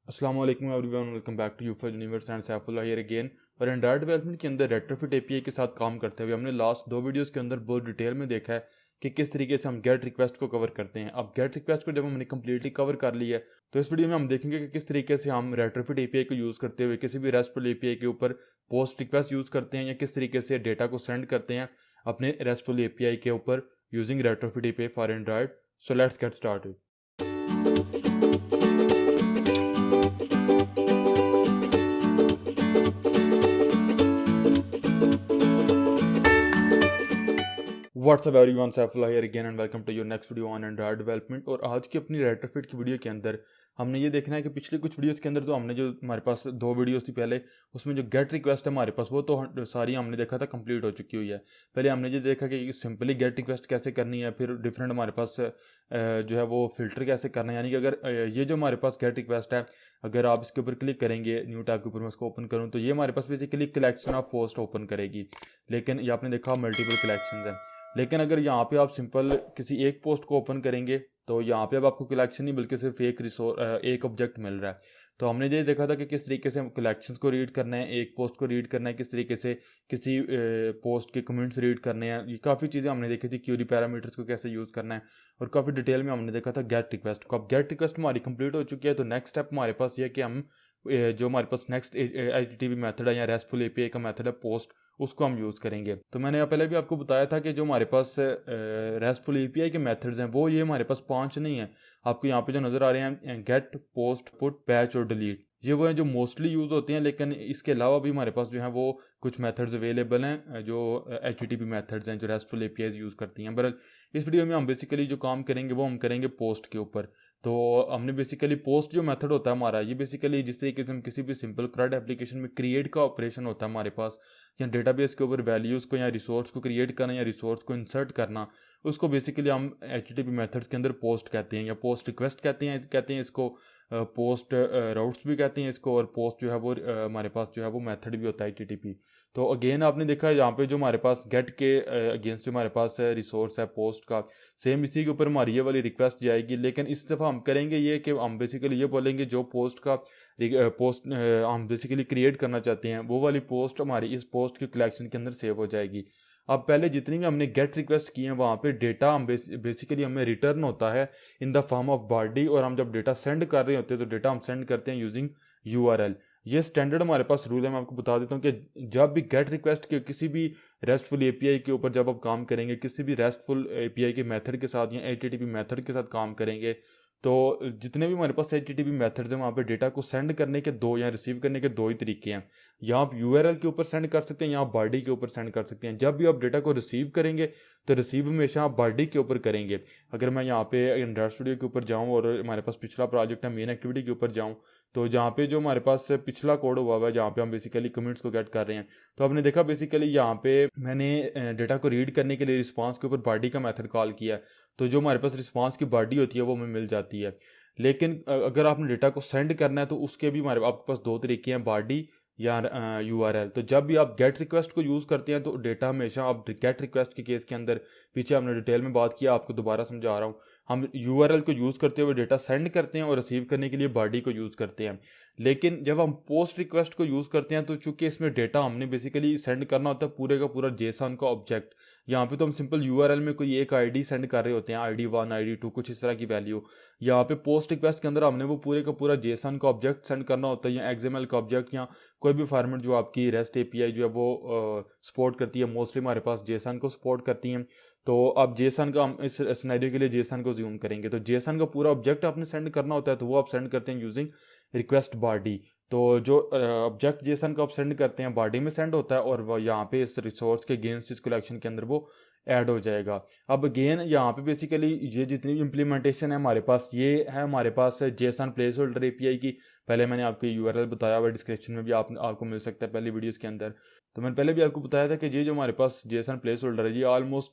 अस्सलाम वालेकुम everyone, welcome back to Yufa Universe and Saifullah here again. और एंड्रॉयड डेवलपमेंट के अंदर रेट्रोफिट एपीआई के साथ काम करते हुए हमने लास्ट दो वीडियोस के अंदर बहुत डिटेल में देखा है कि किस तरीके से हम गेट रिक्वेस्ट को कवर करते हैं। अब गेट रिक्वेस्ट को जब हमने कम्प्लीटली कवर कर लिया है तो इस वीडियो में हम देखेंगे कि किस तरीके से हम रेट्रोफिट एपीआई को यूज़ करते हुए किसी भी रेस्टफुल एपीआई के ऊपर पोस्ट रिक्वेस्ट यूज़ करते हैं या किस तरीके से डेटा को सेंड करते हैं अपने रेस्टफुल एपीआई के ऊपर using Retrofit API for Android. So let's get started. What's up everyone, Saifullah here again and welcome to your next video on Android development. और आज की अपनी रेट्रोफिट की वीडियो के अंदर हमने ये देखना है कि पिछले कुछ वीडियोस के अंदर तो हमने जो हमारे पास दो वीडियोस थी पहले, उसमें जो गेट रिक्वेस्ट है हमारे पास वो तो सारी हमने देखा था कंप्लीट हो चुकी हुई है। पहले हमने ये देखा कि सिंपली गेट रिक्वेस्ट कैसे करनी है, फिर डिफरेंट हमारे पास जो है वो फिल्टर कैसे करना है। यानी कि अगर ये जो हमारे पास गेट रिक्वेस्ट है, अगर आप इसके ऊपर क्लिक करेंगे न्यू टैब के ऊपर, मैं इसको ओपन करूँ तो ये हमारे पास basically collection of post open करेगी। लेकिन ये आपने देखा मल्टीपल कलेक्शन है। लेकिन अगर यहाँ पे आप सिंपल किसी एक पोस्ट को ओपन करेंगे तो यहाँ पे अब आपको कलेक्शन नहीं बल्कि सिर्फ एक ऑब्जेक्ट मिल रहा है। तो हमने ये देखा था कि किस तरीके से कलेक्शंस को रीड करना है, एक पोस्ट को रीड करना है, किस तरीके से किसी पोस्ट के कमेंट्स रीड करने हैं। ये काफ़ी चीज़ें हमने देखी थी, क्यूरी पैरामीटर्स को कैसे यूज़ करना है, और काफ़ी डिटेल में हमने देखा था गेट रिक्वेस्ट को। अब गेट रिक्वेस्ट हमारी कंप्लीट हो चुकी है तो नेक्स्ट स्टेप हमारे पास ये है कि हम जो हमारे पास नेक्स्ट HTTP मेथड है या रेस्टफुल एपीआई का मेथड है पोस्ट, उसको हम यूज़ करेंगे। तो मैंने पहले भी आपको बताया था कि जो हमारे पास रेस्टफुल एपीआई के मेथड्स हैं वो ये हमारे पास 5 नहीं है। आपको यहाँ पे जो नज़र आ रहे हैं गेट, पोस्ट, पुट, पैच और डिलीट, ये वो हैं जो मोस्टली यूज़ होते हैं। लेकिन इसके अलावा भी हमारे पास जो है वो कुछ मेथड्स अवेलेबल हैं जो HTTP मेथड्स हैं जो रेस्टफुल एपीआई यूज़ करती हैं। बहरहाल इस वीडियो में हम बेसिकली जो काम करेंगे वो हम करेंगे पोस्ट के ऊपर। तो हमने बेसिकली पोस्ट जो मेथड होता है हमारा, ये बेसिकली जिस तरीके से हम किसी भी सिंपल CRUD एप्लीकेशन में क्रिएट का ऑपरेशन होता है हमारे पास, या डेटाबेस के ऊपर वैल्यूज़ को या रिसोर्स को क्रिएट करना या रिसोर्स को इंसर्ट करना, उसको बेसिकली हम HTTP मेथड्स के अंदर पोस्ट कहते हैं या पोस्ट रिक्वेस्ट कहते हैं इसको, पोस्ट राउट्स भी कहते हैं इसको, और पोस्ट जो है वो हमारे पास जो है वो मेथड भी होता है HTTP। तो अगेन आपने देखा यहाँ पे जो हमारे पास गेट के अगेंस्ट जो हमारे पास रिसोर्स है पोस्ट का, सेम इसी के ऊपर हमारी ये वाली रिक्वेस्ट जाएगी। लेकिन इस दफ़ा हम करेंगे ये कि हम बेसिकली ये बोलेंगे जो पोस्ट का पोस्ट हम बेसिकली क्रिएट करना चाहते हैं वो वाली पोस्ट हमारी इस पोस्ट के कलेक्शन के अंदर सेव हो जाएगी। अब पहले जितनी भी हमने गेट रिक्वेस्ट की हैं वहाँ पे डेटा हम बेसिकली हमें रिटर्न होता है in the form of body, और हम जब डेटा सेंड कर रहे होते हैं तो डेटा हम सेंड करते हैं यूजिंग URL। ये स्टैंडर्ड हमारे पास रूल है। मैं आपको बता देता हूँ कि जब भी गेट रिक्वेस्ट के किसी भी रेस्टफुल एपीआई के ऊपर जब आप काम करेंगे, किसी भी रेस्टफुल एपीआई के मेथड के साथ या HTTP मेथड के साथ काम करेंगे, तो जितने भी हमारे पास HTTP मेथड्स हैं वहाँ पे डेटा को सेंड करने के दो या रिसीव करने के दो ही तरीके हैं। या आप URL के ऊपर सेंड कर सकते हैं या आप बॉडी के ऊपर सेंड कर सकते हैं। जब भी आप डेटा को रिसीव करेंगे तो रिसीव हमेशा आप बॉडी के ऊपर करेंगे। अगर मैं यहाँ पे एंड्रॉयड स्टूडियो के ऊपर जाऊँ और हमारे पास पिछला प्रोजेक्ट है मेन एक्टिविटी के ऊपर जाऊँ, तो जहाँ पे जो हमारे पास पिछला कोड हुआ है जहाँ पे हम बेसिकली कमेंट्स को गेट कर रहे हैं, तो आपने देखा बेसिकली यहाँ पे मैंने डेटा को रीड करने के लिए रिस्पांस के ऊपर बॉडी का मेथड कॉल किया है। तो जो हमारे पास रिस्पांस की बॉडी होती है वो हमें मिल जाती है। लेकिन अगर आपने डेटा को सेंड करना है तो उसके भी हमारे आपके पास दो तरीके हैं, बॉडी या URL। तो जब भी आप गेट रिक्वेस्ट को यूज़ करते हैं तो डेटा हमेशा आप गेट रिक्वेस्ट के केस के अंदर, पीछे हमने डिटेल में बात किया, आपको दोबारा समझा रहा हूँ, हम URL को यूज़ करते हुए डेटा सेंड करते हैं और रिसीव करने के लिए बॉडी को यूज़ करते हैं। लेकिन जब हम पोस्ट रिक्वेस्ट को यूज़ करते हैं तो चूंकि इसमें डेटा हमने बेसिकली सेंड करना होता है पूरे का पूरा JSON का ऑब्जेक्ट। यहाँ पे तो हम सिंपल URL में कोई एक ID सेंड कर रहे होते हैं, ID1 ID2 कुछ इस तरह की वैल्यू। यहाँ पे पोस्ट रिक्वेस्ट के अंदर हमने वो पूरे का पूरा JSON का ऑब्जेक्ट सेंड करना होता है या XML का ऑब्जेक्ट या कोई भी फॉर्मेट जो आपकी REST API जो है वो सपोर्ट करती है। मोस्टली हमारे पास JSON को सपोर्ट करती हैं। तो अब JSON का हम इस सिनेरियो के लिए JSON को ज़ूम करेंगे तो JSON का पूरा ऑब्जेक्ट आपने सेंड करना होता है, तो वो आप सेंड करते हैं यूजिंग रिक्वेस्ट बॉडी। तो जो ऑब्जेक्ट JSON का आप सेंड करते हैं बॉडी में सेंड होता है और वो यहाँ पे इस रिसोर्स के अगेंस्ट इस कलेक्शन के अंदर वो ऐड हो जाएगा। अब अगेन यहाँ पे बेसिकली ये जितनी भी इम्प्लीमेंटेशन है हमारे पास, ये है हमारे पास JSON प्लेस होल्डर API की। पहले मैंने आपको URL बताया हुआ, डिस्क्रिप्शन में भी आपको मिल सकता है पहले वीडियोस के अंदर। तो मैंने पहले भी आपको बताया था कि ये जो हमारे पास JSON प्लेस होल्डर है ये almost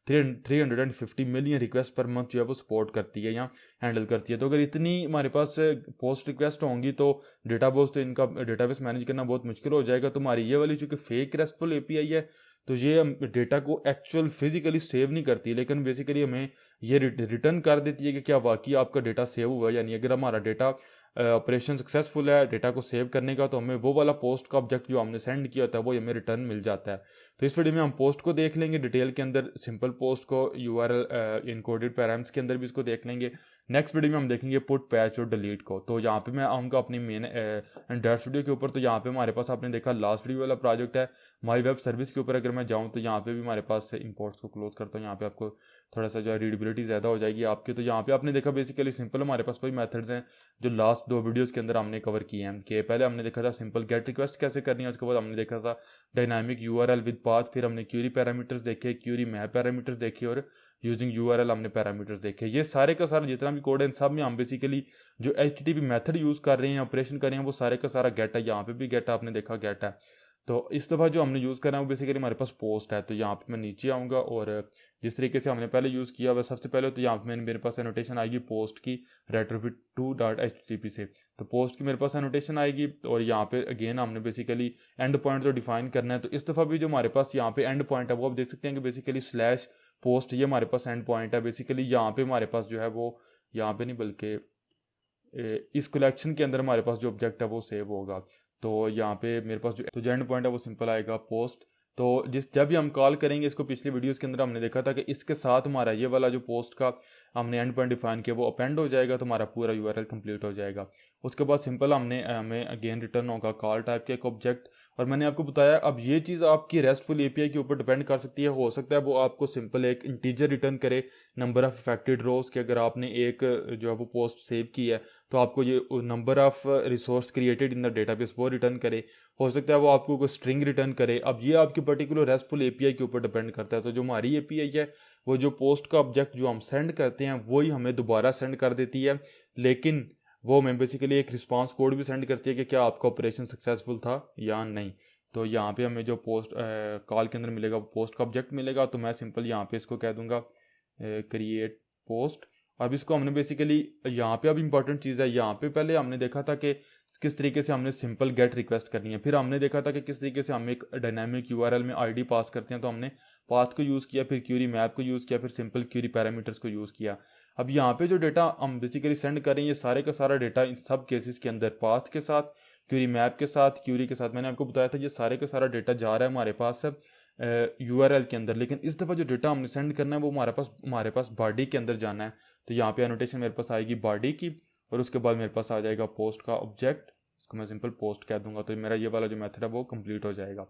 350 million request per month जो है वो सपोर्ट करती है या हैंडल करती है। तो अगर इतनी हमारे पास पोस्ट रिक्वेस्ट होंगी तो डेटाबेस तो इनका डेटाबेस मैनेज करना बहुत मुश्किल हो जाएगा। तो हमारी ये वाली चूँकि फेक रेस्टफुल API है तो ये डेटा को एक्चुअल फिजिकली सेव नहीं करती, लेकिन बेसिकली हमें ये रिटर्न कर देती है कि क्या वाकई आपका डेटा सेव हुआ है या नहीं। अगर हमारा डेटा ऑपरेशन सक्सेसफुल है डेटा को सेव करने का, तो हमें वो वाला पोस्ट का ऑब्जेक्ट जो हमने सेंड किया होता है वो हमें रिटर्न मिल जाता है। तो इस वीडियो में हम पोस्ट को देख लेंगे डिटेल के अंदर, सिंपल पोस्ट को URL इनकोडेड पैराम्स के अंदर भी इसको देख लेंगे। नेक्स्ट वीडियो में हम देखेंगे पुट, पैच और डिलीट को। तो यहाँ पे मैं आऊँगा अपनी मेन एंड्रॉइड स्टूडियो के ऊपर। तो यहाँ पे हमारे पास आपने देखा लास्ट वीडियो वाला प्रोजेक्ट है माई वेब सर्विस के ऊपर। अगर मैं जाऊँ तो यहाँ पे भी हमारे पास इंपोर्ट्स को क्लोज करता हूँ, यहाँ पे आपको थोड़ा सा जो है रीडेबिलिटी ज़्यादा हो जाएगी आपकी। तो यहाँ पे आपने देखा बेसिकली सिंपल हमारे पास वही मेथड्स हैं जो लास्ट 2 वीडियोस के अंदर हमने कवर किए हैं। कि पहले हमने देखा था सिंपल गेट रिक्वेस्ट कैसे करनी है, उसके बाद हमने देखा था डायनामिक URL विद पाथ, फिर हमने क्यूरी पैरामीटर्स देखे, क्यूरी मैप पैरामीटर्स देखे और यूजिंग URL हमने पैरामीटर्स देखे। ये सारे का सारा जितना भी कोड है इन सब में हम बेसिकली जो HTTP मेथड यूज़ कर रहे हैं, ऑपरेशन कर रहे हैं, वो सारे का सारा गेट है। यहाँ पे भी गेट आपने देखा गेट है। तो इस दफ़ा जो हमने यूज़ करना है वो बेसिकली हमारे पास पोस्ट है। तो यहाँ पे मैं नीचे आऊँगा और जिस तरीके से हमने पहले यूज़ किया वह सबसे पहले तो यहाँ पे मेरे पास एनोटेशन आएगी पोस्ट की retrofit2.http से। तो पोस्ट की मेरे पास एनोटेशन आएगी और यहाँ पे अगेन हमने बेसिकली एंड पॉइंट तो डिफाइन करना है। तो इस दफ़ा भी जो हमारे पास यहाँ पे एंड पॉइंट है वो आप देख सकते हैं कि बेसिकली स्लैश पोस्ट ये हमारे पास एंड पॉइंट है। बेसिकली यहाँ पे हमारे पास जो है वो यहाँ पे नहीं बल्कि इस कलेक्शन के अंदर हमारे पास जो ऑब्जेक्ट है वो सेव होगा। तो यहाँ पे मेरे पास जो एंड पॉइंट है वो सिंपल आएगा पोस्ट। तो जब भी हम कॉल करेंगे इसको, पिछले वीडियोस के अंदर हमने देखा था कि इसके साथ हमारा ये वाला जो पोस्ट का हमने एंड पॉइंट डिफाइन किया वो अपेंड हो जाएगा, तो हमारा पूरा URL कंप्लीट हो जाएगा। उसके बाद सिंपल हमें अगेन रिटर्न होगा कॉल टाइप के एक ऑब्जेक्ट। और मैंने आपको बताया अब ये चीज़ आपकी रेस्टफुल API के ऊपर डिपेंड कर सकती है। हो सकता है वो आपको सिंपल एक इंटीजर रिटर्न करे नंबर ऑफ अफेक्टेड रोज के, अगर आपने एक जो है वो पोस्ट सेव की है तो आपको ये number of resource created in the database वो रिटर्न करे। हो सकता है वो आपको कोई स्ट्रिंग रिटर्न करे। अब ये आपकी पर्टिकुलर रेस्टफुल API के ऊपर डिपेंड करता है। तो जो हमारी API है वो जो पोस्ट का ऑब्जेक्ट जो हम सेंड करते हैं वही हमें दोबारा सेंड कर देती है, लेकिन वो हमें बेसिकली एक रिस्पांस कोड भी सेंड करती है कि क्या आपका ऑपरेशन सक्सेसफुल था या नहीं। तो यहाँ पे हमें जो पोस्ट कॉल के अंदर मिलेगा वो पोस्ट का ऑब्जेक्ट मिलेगा। तो मैं सिंपल यहाँ पे इसको कह दूंगा क्रिएट पोस्ट। अब इसको हमने बेसिकली यहाँ पे अब इंपॉर्टेंट चीज़ है, यहाँ पे पहले हमने देखा था कि किस तरीके से हमने सिंपल गेट रिक्वेस्ट करनी है, फिर हमने देखा था कि किस तरीके से हम एक डायनामिक URL में ID पास करते हैं। तो हमने पाथ को यूज़ किया, फिर क्यूरी मैप को यूज़ किया, फिर सिंपल क्यूरी पैरामीटर्स को यूज़ किया। अब यहाँ पे जो डेटा हम बेसिकली सेंड करें ये सारे का सारा डेटा इन सब केसेस के अंदर पाथ के साथ, क्यूरी मैप के साथ, क्यूरी के साथ, मैंने आपको बताया था ये सारे का सारा डेटा जा रहा है हमारे पास URL के अंदर। लेकिन इस दफ़ा जो डेटा हमने सेंड करना है वो हमारे पास बॉडी के अंदर जाना है। तो यहाँ पे एनोटेशन मेरे पास आएगी बॉडी की और उसके बाद मेरे पास आ जाएगा पोस्ट का ऑब्जेक्ट, इसको मैं सिंपल पोस्ट कह दूंगा। तो मेरा ये वाला जो मेथड है वो कंप्लीट हो जाएगा।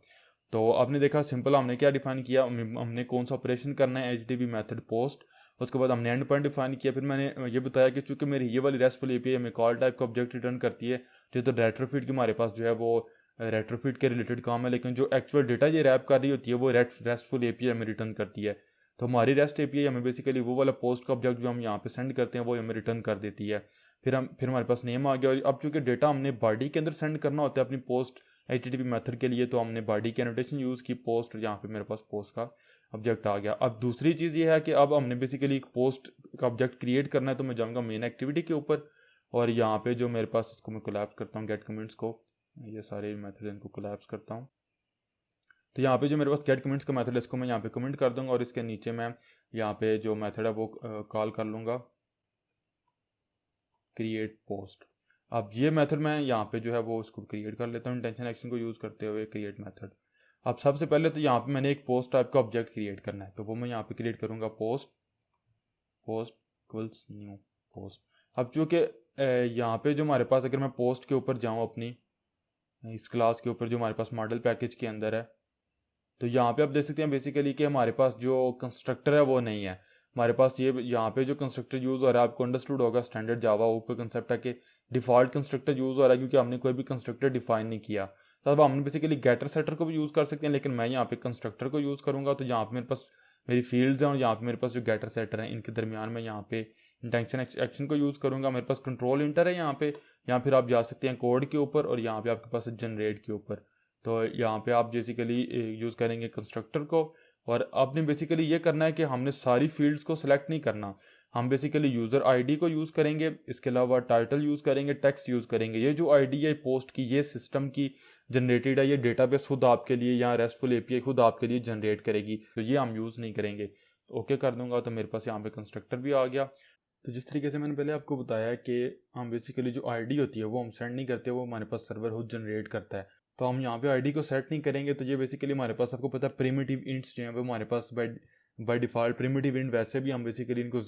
तो आपने देखा सिंपल हमने क्या डिफाइन किया, हमने कौन सा ऑपरेशन करना है HTTP मेथड पोस्ट, उसके बाद हमने एंड पॉइंट डिफाइन किया। फिर मैंने ये बताया कि चूंकि मेरी ये वाली रेस्टफुल API हमें कॉल टाइप का ऑब्जेक्ट रिटर्न करती है, जो तो रेट्रोफिट के हमारे पास जो है वो रेट्रोफिट के रिलेटेड काम है, लेकिन जो एक्चुअल डेटा ये रैप कर रही होती है वो रेस्टफुल API हमें रिटर्न करती है। तो हमारी रेस्ट API हमें बेसिकली वो वाला पोस्ट का ऑब्जेक्ट जो हम यहाँ पे सेंड करते हैं वो हमें रिटर्न कर देती है। फिर हमारे पास नेम आ गया। और अब चूंकि डेटा हमने बॉडी के अंदर सेंड करना होता है अपनी पोस्ट HTTP मेथड के लिए, तो हमने बॉडी की एनोटेशन यूज़ की पोस्ट, यहाँ पे मेरे पास पोस्ट का ऑब्जेक्ट आ गया। अब दूसरी चीज़ ये है कि अब हमने बेसिकली एक पोस्ट का ऑब्जेक्ट क्रिएट करना है। तो मैं जाऊँगा मेन एक्टिविटी के ऊपर और यहाँ पे जो मेरे पास, इसको मैं कोलैप्स करता हूँ गेट कमेंट्स को, ये सारे मेथड इनको कोलैप्स करता हूँ। तो यहाँ पे जो मेरे पास गेट कमेंट्स का मेथड है इसको मैं यहाँ पे कमेंट कर दूंगा और इसके नीचे मैं यहाँ पे जो मेथड है वो कॉल कर लूँगा क्रिएट पोस्ट। अब ये मेथड मैं यहाँ पे जो है वो उसको क्रिएट कर लेता हूँ इंटेंशन एक्शन को यूज़ करते हुए क्रिएट मेथड। अब सबसे पहले तो यहाँ पे मैंने एक पोस्ट टाइप का ऑब्जेक्ट क्रिएट करना है, तो वो मैं यहाँ पे क्रिएट करूँगा पोस्ट इक्वल्स न्यू पोस्ट। अब चूँकि यहाँ पे जो हमारे पास, अगर मैं पोस्ट के ऊपर जाऊँ अपनी इस क्लास के ऊपर जो हमारे पास मॉडल पैकेज के अंदर है, तो यहाँ पे आप देख सकते हैं बेसिकली कि हमारे पास जो कंस्ट्रक्टर है वो नहीं है हमारे पास। ये यहाँ पे जो कंस्ट्रक्टर यूज़ हो रहा है आपको अंडरस्टूड होगा, स्टैंडर्ड जावा ऊपर कंसेप्ट है कि डिफ़ॉल्ट कंस्ट्रक्टर यूज़ हो रहा है क्योंकि हमने कोई भी कंस्ट्रक्टर डिफाइन नहीं किया। तो अब हमने बेसिकली गेटर सेटर को भी यूज़ कर सकते हैं, लेकिन मैं यहाँ पे कंस्ट्रक्टर को यूज़ करूँगा। तो यहाँ पे मेरे पास मेरी फील्ड्स हैं और यहाँ पे मेरे पास जो गेटर सेटर हैं इनके दरमियान में यहाँ पे इंटेंशन एक्शन को यूज़ करूँगा। मेरे पास कंट्रोल इंटर है यहाँ पे, यहाँ फिर आप जा सकते हैं कोड के ऊपर और यहाँ पे आपके पास है जनरेट के ऊपर। तो यहाँ पे आप बेसिकली यूज़ करेंगे कंस्ट्रक्टर को और आपने बेसिकली ये करना है कि हमने सारी फील्ड्स को सिलेक्ट नहीं करना, हम बेसिकली यूज़र आईडी को यूज़ करेंगे, इसके अलावा टाइटल यूज़ करेंगे, टेक्स्ट यूज़ करेंगे। ये जो आईडी है पोस्ट की ये सिस्टम की जनरेटेड है, ये डेटाबेस खुद आपके लिए या रेस्टफुल API खुद आपके लिए जनरेट करेगी, तो ये हम यूज़ नहीं करेंगे। ओके कर दूंगा तो मेरे पास यहाँ पे कंस्ट्रक्टर भी आ गया। तो जिस तरीके से मैंने पहले आपको बताया कि हम बेसिकली जो आईडी होती है वो हम सेंड नहीं करते, वो हमारे पास सर्वर खुद जनरेट करता है। तो हम यहाँ पे आईडी को सेट नहीं करेंगे, तो ये बेसिकली हमारे पास, आपको पता है प्रिमिटिव इंट्स जो हैं वो हमारे पास बाय डिफ़ॉल्ट प्रिमिटिव इंट, वैसे भी हम बेसिकली इनको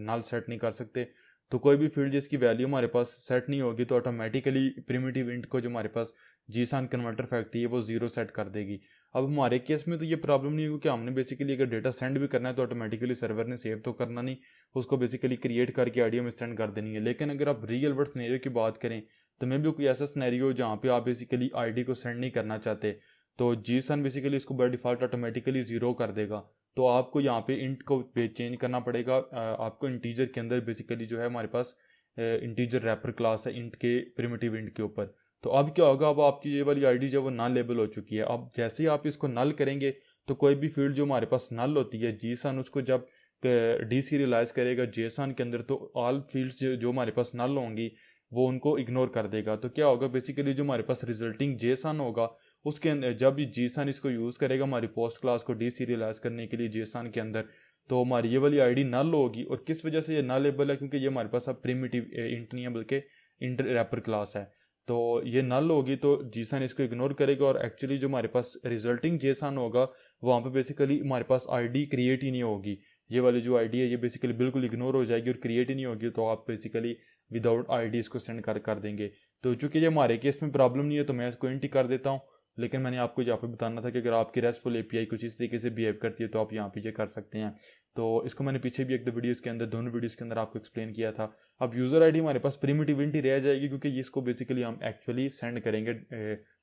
नल सेट नहीं कर सकते। तो कोई भी फील्ड जिसकी वैल्यू हमारे पास सेट नहीं होगी तो ऑटोमेटिकली प्रिमिटिव इंट को जो हमारे पास जीसन कन्वर्टर फैक्ट्री है वो ज़ीरो सेट कर देगी। अब हमारे केस में तो ये प्रॉब्लम नहीं होगी कि हमने बेसिकली अगर डेटा सेंड भी करना है तो ऑटोमेटिकली सर्वर ने सेव तो करना नहीं, उसको बेसिकली क्रिएट करके आईडी में सेंड कर देनी है। लेकिन अगर आप रियल वर्ल्ड सिनेरियो की बात करें तो मे भी कोई ऐसा सिनेरियो जहाँ पे आप बेसिकली आईडी को सेंड नहीं करना चाहते, तो जीसन बेसिकली इसको बाय डिफ़ॉल्ट ऑटोमेटिकली ज़ीरो कर देगा। तो आपको यहाँ पे इंट को चेंज करना पड़ेगा। आपको इंटीजर के अंदर बेसिकली जो है हमारे पास इंटीजर रैपर क्लास है इंट के प्रिमिटिव इंट के ऊपर। तो अब क्या होगा, अब आपकी ये वाली आईडी जो है वो नल लेबल हो चुकी है। अब जैसे ही आप इसको नल करेंगे तो कोई भी फील्ड जो हमारे पास नल होती है, जीसन उसको जब डीसीरियलाइज करेगा जेसन के अंदर, तो ऑल फील्ड्स जो हमारे पास नल होंगी वो उनको इग्नोर कर देगा। तो क्या होगा, बेसिकली जो हमारे पास रिजल्टिंग जेसन होगा उसके अंदर जब जीसन इसको यूज़ करेगा हमारी पोस्ट क्लास को डीसीरियलाइज करने के लिए जेसन के अंदर, तो हमारी ये वाली आईडी नल होगी। और किस वजह से ये नलेबल है, क्योंकि ये हमारे पास अब प्रिमिटिव इंट नहीं है बल्कि इंट रैपर क्लास है। तो ये नल होगी तो जीसन इसको इग्नोर करेगा और एक्चुअली जो हमारे पास रिजल्टिंग जेसन होगा वहाँ पे बेसिकली हमारे पास आईडी क्रिएट ही नहीं होगी। ये वाली जो आईडी है ये बेसिकली बिल्कुल इग्नोर हो जाएगी और क्रिएट ही नहीं होगी, तो आप बेसिकली विदाउट आईडी इसको सेंड कर देंगे। तो चूंकि ये हमारे केस में प्रॉब्लम नहीं है तो मैं इसको इंट ही कर देता हूँ। लेकिन मैंने आपको यहाँ पे बताना था कि अगर आपकी रेस्टफुल एपीआई कुछ इस तरीके से बिहेव करती है तो आप यहाँ पे ये कर सकते हैं। तो इसको मैंने पीछे भी एक दो वीडियोस के अंदर, दोनों वीडियोस के अंदर आपको एक्सप्लेन किया था। अब यूज़र आईडी हमारे पास प्रिमिटिव इंट ही रह जाएगी क्योंकि इसको बेसिकली हम एक्चुअली सेंड करेंगे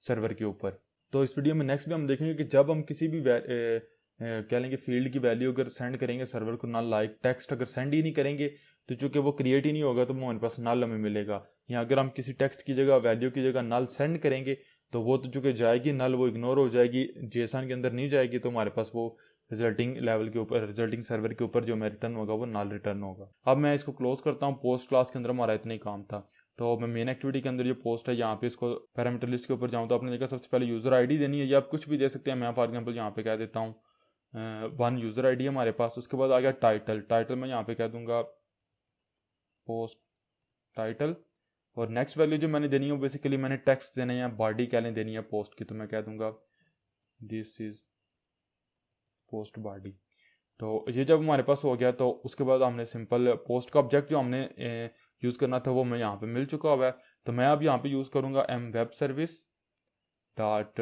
सर्वर के ऊपर। तो इस वीडियो में नेक्स्ट भी हम देखेंगे कि जब हम किसी भी क्या लेंगे फील्ड की वैल्यू अगर सेंड करेंगे सर्वर को, नल लाइक टेक्स्ट अगर सेंड ही नहीं करेंगे तो चूंकि वो क्रिएट ही नहीं होगा तो हमारे पास नल हमें मिलेगा। या अगर हम किसी टेक्स्ट की जगह वैल्यू की जगह नल सेंड करेंगे तो वो तो चूंकि जाएगी नल, वो इग्नोर हो जाएगी, जेसन के अंदर नहीं जाएगी, तो हमारे पास वो रिजल्टिंग लेवल के ऊपर, रिजल्टिंग सर्वर के ऊपर जो हमें रिटर्न होगा वो नल रिटर्न होगा। अब मैं इसको क्लोज करता हूँ। पोस्ट क्लास के अंदर हमारा इतना ही काम था। तो मैं मेन एक्टिविटी के अंदर जो पोस्ट है यहाँ पे इसको पैरामीटर लिस्ट के ऊपर जाऊँ तो आपने देखा सबसे पहले यूज़र आईडी देनी है, या आप कुछ भी दे सकते हैं। मैं फॉर एग्जांपल यहाँ पे कह देता हूँ वन यूज़र आईडी है हमारे पास। उसके बाद आ गया टाइटल, टाइटल मैं यहाँ पे कह दूंगा पोस्ट टाइटल। और नेक्स्ट वैल्यू जो मैंने देनी है वो बेसिकली मैंने टेक्स्ट देना है या बॉडी क्या देनी है पोस्ट की, तो मैं कह दूंगा दिस इज पोस्ट बॉडी। तो ये जब हमारे पास हो गया तो उसके बाद हमने सिंपल पोस्ट का ऑब्जेक्ट जो हमने यूज़ करना था वो मैं यहाँ पे मिल चुका हुआ है। तो मैं अब यहाँ पे यूज़ करूँगा M web service dot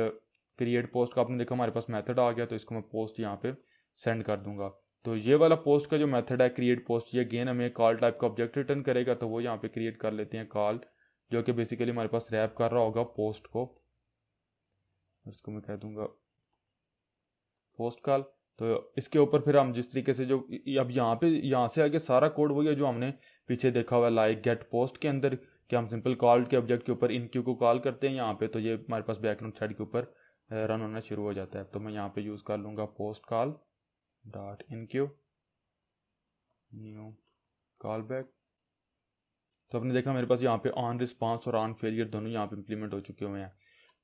create post का। आपने देखा हमारे पास मेथड आ गया, तो इसको मैं पोस्ट यहाँ पे सेंड कर दूंगा। तो ये वाला पोस्ट का जो मेथड है क्रिएट पोस्ट, ये अगेन हमें कॉल टाइप का ऑब्जेक्ट रिटर्न करेगा, तो वो यहाँ पे क्रिएट कर लेते हैं कॉल, जो कि बेसिकली हमारे पास रैप कर रहा होगा पोस्ट को। इसको मैं कह दूंगा पोस्ट कॉल। तो इसके ऊपर फिर हम जिस तरीके से जो अब यहाँ से आगे सारा कोड वही है जो हमने पीछे देखा हुआ है लाइक गेट पोस्ट के अंदर, कि हम सिंपल कॉल के ऑब्जेक्ट के ऊपर इन क्यू को कॉल करते हैं यहाँ पे, तो ये हमारे पास बैकग्राउंड थ्रेड के ऊपर रन होना शुरू हो जाता है। तो मैं यहाँ पे यूज़ कर लूँगा post call dot in Q new call back. तो आपने देखा मेरे पास यहाँ पे ऑन रिस्पांस और ऑन फेलियर दोनों यहाँ पे इम्प्लीमेंट हो चुके हुए हैं।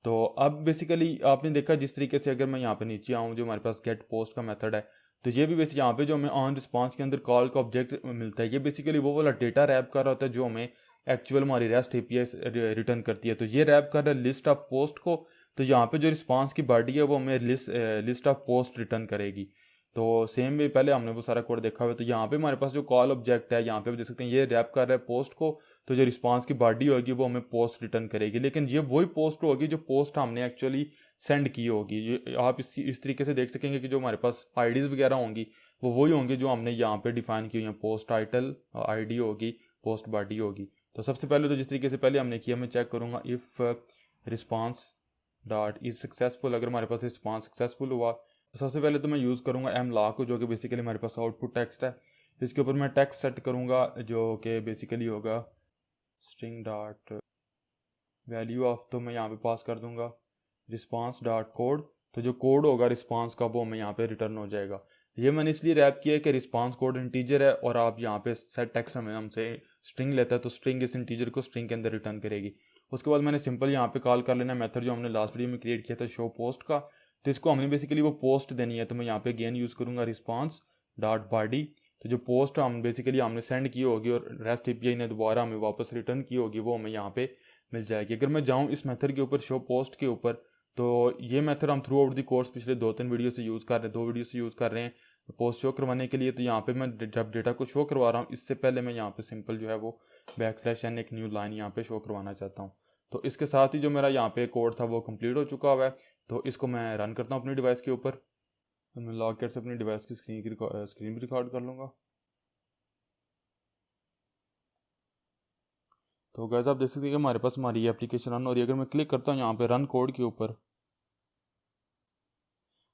तो अब बेसिकली आपने देखा जिस तरीके से अगर मैं यहाँ पे नीचे आऊँ, जो हमारे पास गेट पोस्ट का मेथड है, तो ये भी बेसिक यहाँ पे जो हमें ऑन रिस्पांस के अंदर कॉल का ऑब्जेक्ट मिलता है, ये बेसिकली वो वाला डेटा रैप कर रहा होता है जो हमें एक्चुअल हमारी रेस्ट एपीआई रिटर्न करती है। तो ये रैप कर रहा है लिस्ट ऑफ पोस्ट को, तो यहाँ पे जो रिस्पांस की बॉडी है वो हमें लिस्ट ऑफ पोस्ट रिटर्न करेगी। तो सेम वे पहले हमने वो सारा कोड देखा हुआ है। तो यहाँ पे हमारे पास जो कॉल ऑब्जेक्ट है यहाँ पे देख सकते हैं ये रैप कर रहा है पोस्ट को, तो जो रिस्पांस की बॉडी होगी वो हमें पोस्ट रिटर्न करेगी। लेकिन ये वही पोस्ट होगी जो पोस्ट हमने एक्चुअली सेंड की होगी। ये आप इस तरीके से देख सकेंगे कि जो हमारे पास आईडीज़ वगैरह होंगी वो वही होंगी जो हमने यहाँ पे डिफाइन की हुई हैं। पोस्ट टाइटल आईडी होगी, पोस्ट बॉडी होगी। तो सबसे पहले तो जिस तरीके से पहले हमने किया, मैं चेक करूँगा if response dot is successful. अगर हमारे पास रिस्पांस सक्सेसफुल हुआ तो सबसे पहले तो मैं यूज़ करूँगा एम लॉ को, जो कि बेसिकली हमारे पास आउटपुट टेक्स्ट है। इसके ऊपर मैं टेक्स्ट सेट करूँगा जो कि बेसिकली होगा स्ट्रिंग डॉट वैल्यू ऑफ, तो मैं यहाँ पे पास कर दूँगा रिस्पांस डॉट कोड। तो जो कोड होगा रिस्पांस का वो हमें यहाँ पे रिटर्न हो जाएगा। ये मैंने इसलिए रैप किया है कि रिस्पांस कोड इंटीजर है और आप यहाँ पे सेट टेक्स्ट हमें हमसे स्ट्रिंग लेता है, तो स्ट्रिंग इस इंटीजर को स्ट्रिंग के अंदर रिटर्न करेगी। उसके बाद मैंने सिंपल यहाँ पे कॉल कर लेना मेथड जो हमने लास्ट वीडियो में क्रिएट किया था शो पोस्ट का। तो इसको हमने बेसिकली वो पोस्ट देनी है, तो मैं यहाँ पे अगेन यूज़ करूँगा रिस्पांस डॉट बॉडी। तो जो पोस्ट हम बेसिकली हमने सेंड की होगी और रेस्ट एपीआई ने दोबारा हमें वापस रिटर्न की होगी वो हमें यहाँ पे मिल जाएगी। अगर मैं जाऊँ इस मेथड के ऊपर, शो पोस्ट के ऊपर, तो ये मेथड हम थ्रू आउट द कोर्स पिछले 2-3 वीडियो से यूज़ कर रहे हैं, 2 वीडियो से यूज़ कर रहे हैं पोस्ट शो करवाने के लिए। तो यहाँ पे मैं जब डेटा को शो करवा रहा हूँ, इससे पहले मैं यहाँ पे सिंपल जो है वो >n एक न्यू लाइन यहाँ पे शो करवाना चाहता हूँ। तो इसके साथ ही जो मेरा यहाँ पे कोड था वो कंप्लीट हो चुका हुआ है। तो इसको मैं रन करता हूँ अपनी डिवाइस के ऊपर। तो मैं लॉगकेट से अपनी डिवाइस की स्क्रीन भी रिकॉर्ड कर लूँगा। तो गाइस आप देख सकते हैं कि हमारे पास हमारी एप्लीकेशन रन हो रही है। अगर मैं क्लिक करता हूँ यहाँ पे रन कोड के ऊपर,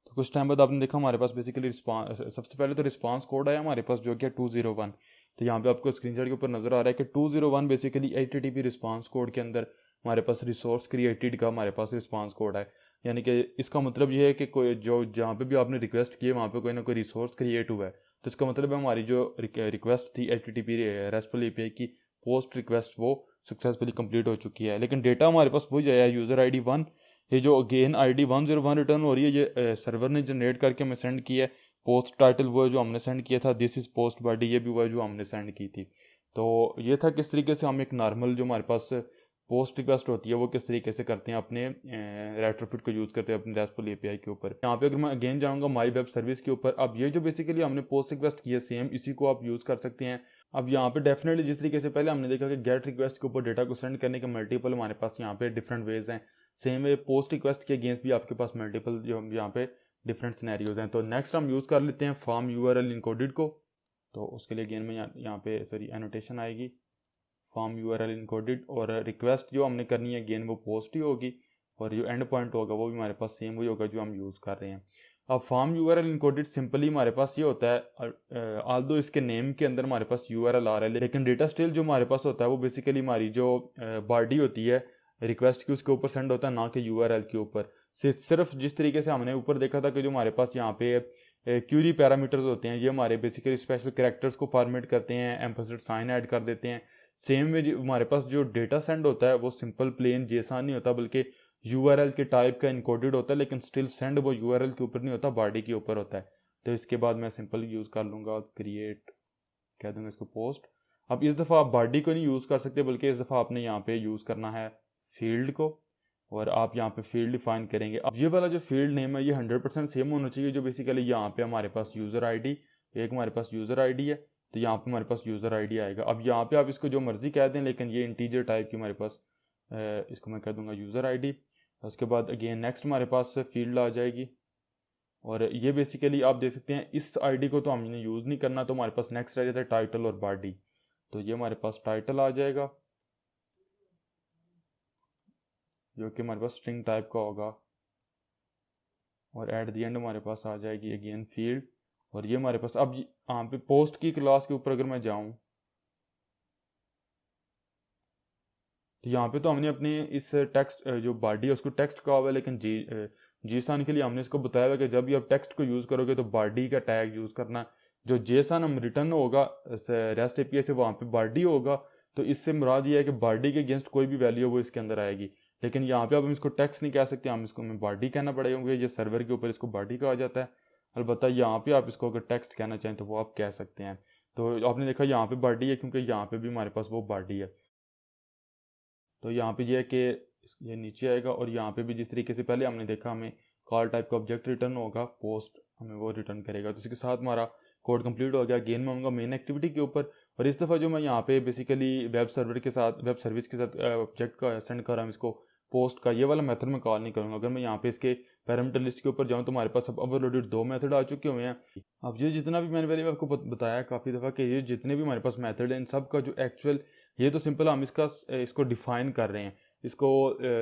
तो कुछ टाइम बाद आपने देखा हमारे पास बेसिकली रिस्पांस, सबसे पहले तो रिस्पांस कोड आया हमारे पास जो कि 201। तो यहाँ पे आपको स्क्रीनशॉट के ऊपर नजर आ रहा है कि 201 बेसिकली HTTP रिस्पांस कोड के अंदर हमारे पास रिसोर्स क्रिएटेड का हमारे पास रिस्पांस कोड है। यानी कि इसका मतलब ये है कि कोई जो जहाँ पे भी आपने रिक्वेस्ट किए वहाँ पे कोई ना कोई रिसोर्स क्रिएट हुआ है। तो इसका मतलब है हमारी जो रिक्वेस्ट थी HTTP रेस्टफुल API की पोस्ट रिक्वेस्ट वो सक्सेसफुली कंप्लीट हो चुकी है। लेकिन डेटा हमारे पास वही आया, यूज़र ID 1। ये जो अगेन ID 101 रिटर्न हो रही है, ये सर्वर ने जनरेट करके हमें सेंड किया है। पोस्ट टाइटल वो है जो हमने सेंड किया था, दिस इज़ पोस्ट बॉडी, ये भी वो है जो हमने सेंड की थी। तो ये था किस तरीके से हम एक नॉर्मल जो हमारे पास पोस्ट रिक्वेस्ट होती है वो किस तरीके से करते हैं अपने रेट्रोफिट को यूज़ करते हैं अपने रेस्टफुल API के ऊपर। यहाँ पे अगर मैं अगेन जाऊँगा माई वेब सर्विस के ऊपर, अब ये जो बेसिकली हमने पोस्ट रिक्वेस्ट की है सेम इसी को आप यूज़ कर सकते हैं। अब यहाँ पे डेफिनेटली जिस तरीके से पहले हमने देखा कि गेट रिक्वेस्ट के ऊपर डेटा को सेंड करने के मल्टीपल हमारे पास यहाँ पे डिफरेंट वेज हैं, सेम वे पोस्ट रिक्वेस्ट के अगेंस्ट भी आपके पास मल्टीपल जो यहाँ पे डिफरेंट सिनेरियोज हैं। तो नेक्स्ट हम यूज़ कर लेते हैं फॉर्म URL इनकोडेड को। तो उसके लिए अगेन में यहाँ पे सॉरी एनोटेशन आएगी फॉर्म URL इनकोडेड, और रिक्वेस्ट जो हमने करनी है अगेन वो पोस्ट ही होगी, और जो एंड पॉइंट होगा वो भी हमारे पास सेम वही होगा जो हम यूज़ कर रहे हैं। अब फॉर्म URL इनकोडेड सिंपली हमारे पास ये होता है, आल्दो इसके नेम के अंदर हमारे पास URL आ रहा है, लेकिन डेटा स्टिल जो हमारे पास होता है वो बेसिकली हमारी जो बॉडी होती है रिक्वेस्ट की उसके ऊपर सेंड होता है, ना कि URL के ऊपर। सिर्फ जिस तरीके से हमने ऊपर देखा था कि जो हमारे पास यहाँ पे क्यूरी पैरामीटर्स होते हैं ये हमारे बेसिकली स्पेशल कैरेक्टर्स को फॉर्मेट करते हैं, एम्फेसिड साइन ऐड कर देते हैं। सेम वे हमारे पास जो डेटा सेंड होता है वो सिंपल प्लेन जेसन नहीं होता, बल्कि URL के टाइप का इनकोडेड होता है, लेकिन स्टिल सेंड वो URL के ऊपर नहीं होता, बॉडी के ऊपर होता है। तो इसके बाद मैं सिंपल यूज़ कर लूँगा क्रिएट, कह दूँगा इसको पोस्ट। अब इस दफ़ा आप बॉडी को नहीं यूज़ कर सकते, बल्कि इस दफ़ा आपने यहाँ पे यूज़ करना है फील्ड को, और आप यहाँ पे फील्ड डिफाइन करेंगे। अब ये वाला जो फील्ड नेम है ये 100% सेम होना चाहिए जो बेसिकली यहाँ पे हमारे पास यूज़र ID, एक हमारे पास यूज़र ID है, तो यहाँ पे हमारे पास यूज़र ID आएगा। अब यहाँ पे आप इसको जो मर्जी कह दें, लेकिन ये इंटीजर टाइप की हमारे पास इसको मैं कह दूँगा यूज़र ID। उसके बाद अगेन नेक्स्ट हमारे पास फील्ड आ जाएगी, और ये बेसिकली आप देख सकते हैं इस ID को तो हमने यूज़ नहीं करना, तो हमारे पास नेक्स्ट रह जाता है टाइटल और बॉडी। तो ये हमारे पास टाइटल आ जाएगा जो कि हमारे पास स्ट्रिंग टाइप का होगा, और एट द एंड हमारे पास आ जाएगी अगेन फील्ड। और ये हमारे पास अब यहाँ पे पोस्ट की क्लास के ऊपर अगर मैं जाऊँ तो यहाँ पे तो हमने अपने इस टेक्स्ट जो बॉडी है उसको टेक्स्ट कहा हुआ है, लेकिन जेसन के लिए हमने इसको बताया हुआ कि जब भी आप टेक्स्ट को यूज़ करोगे तो बॉडी का टैग यूज़ करना। जो जेसन हम रिटर्न होगा रेस्ट API से वहाँ पे बॉडी होगा, तो इससे मुराद ये है कि बॉडी के अगेंस्ट कोई भी वैल्यू है वो इसके अंदर आएगी। लेकिन यहाँ पे अब हम इसको टेक्स्ट नहीं कह सकते, हम इसको हमें बॉडी कहना पड़ेगा, क्योंकि ये सर्वर के ऊपर इसको बॉडी कहा जाता है। अलबत्ता यहाँ पे आप इसको अगर टेक्स्ट कहना चाहें तो वो आप कह सकते हैं। तो आपने देखा यहाँ पे बॉडी है क्योंकि यहाँ पे भी हमारे पास वो बॉडी है। तो यहाँ पे ये है कि ये नीचे आएगा, और यहाँ पे भी जिस तरीके से पहले हमने देखा हमें कॉल टाइप का ऑब्जेक्ट रिटर्न होगा, पोस्ट हमें वो रिटर्न करेगा। तो इसके साथ हमारा कोड कंप्लीट हो गया। गेन में आऊँगा मेन एक्टिविटी के ऊपर, और इस दफ़ा जो मैं यहाँ पे बेसिकली वेब सर्विस के साथ ऑब्जेक्ट का सेंड कर रहा हूँ इसको पोस्ट का, ये वाला मेथड मैं कॉल नहीं करूँगा। अगर मैं यहाँ पे इसके पैरामीटर लिस्ट के ऊपर जाऊँ तो हमारे पास अब ओवरलोडेड 2 मेथड आ चुके हुए हैं। अब ये जितना भी मैंने पहले आपको बताया काफ़ी दफ़ा कि ये जितने भी हमारे पास मेथड हैं इन सब का जो एक्चुअल ये तो सिंपल हम इसको डिफाइन कर रहे हैं। इसको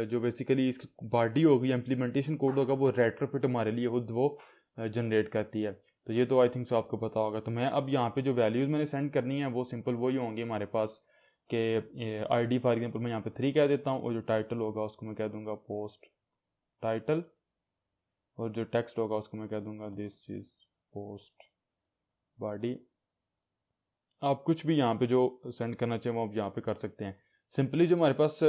जो बेसिकली इसकी बॉडी होगी, इम्प्लीमेंटेशन कोड होगा, वो रेट्रोफिट हमारे लिए खुद वो जनरेट करती है। तो ये तो आई थिंक सो आपको पता होगा। तो मैं अब यहाँ पे जो वैल्यूज़ मैंने सेंड करनी है वो सिंपल वही होंगे हमारे पास कि ID फॉर एग्जांपल मैं यहाँ पे 3 कह देता हूँ, और जो टाइटल होगा उसको मैं कह दूँगा पोस्ट टाइटल, और जो टेक्स्ट होगा उसको मैं कह दूँगा दिस इज़ पोस्ट बॉडी। आप कुछ भी यहाँ पे जो सेंड करना चाहिए वो आप यहाँ पे कर सकते हैं। सिंपली जो हमारे पास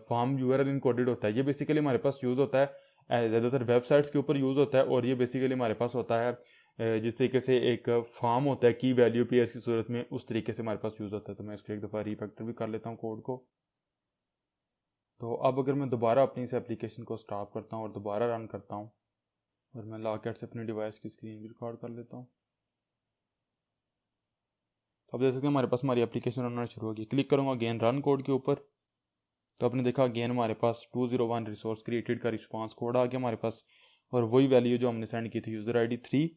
फॉर्म URL इनकोडेड होता है ये बेसिकली हमारे पास यूज़ होता है ज़्यादातर वेबसाइट्स के ऊपर यूज़ होता है, और ये बेसिकली हमारे पास होता है जिस तरीके से एक फॉर्म होता है की वैल्यू पेयर्स की सूरत में, उस तरीके से हमारे पास यूज़ होता है। तो मैं इसको एक दफ़ा रीफैक्टर भी कर लेता हूँ कोड को। तो अब अगर मैं दोबारा अपनी इस एप्लीकेशन को स्टॉप करता हूँ और दोबारा रन करता हूँ और मैं लॉकआउट से अपनी डिवाइस की स्क्रीन भी रिकॉर्ड कर लेता हूँ, तो अब देख सकते हैं हमारे पास हमारी एप्लीकेशन रन होना शुरू होगी। क्लिक करूँगा अगेन रन कोड के ऊपर, तो आपने देखा अगेन हमारे पास 201 रिसोर्स क्रिएटेड का रिस्पांस कोड आ गया हमारे पास, और वही वैल्यू जो हमने सेंड की थी यूज़र ID 3,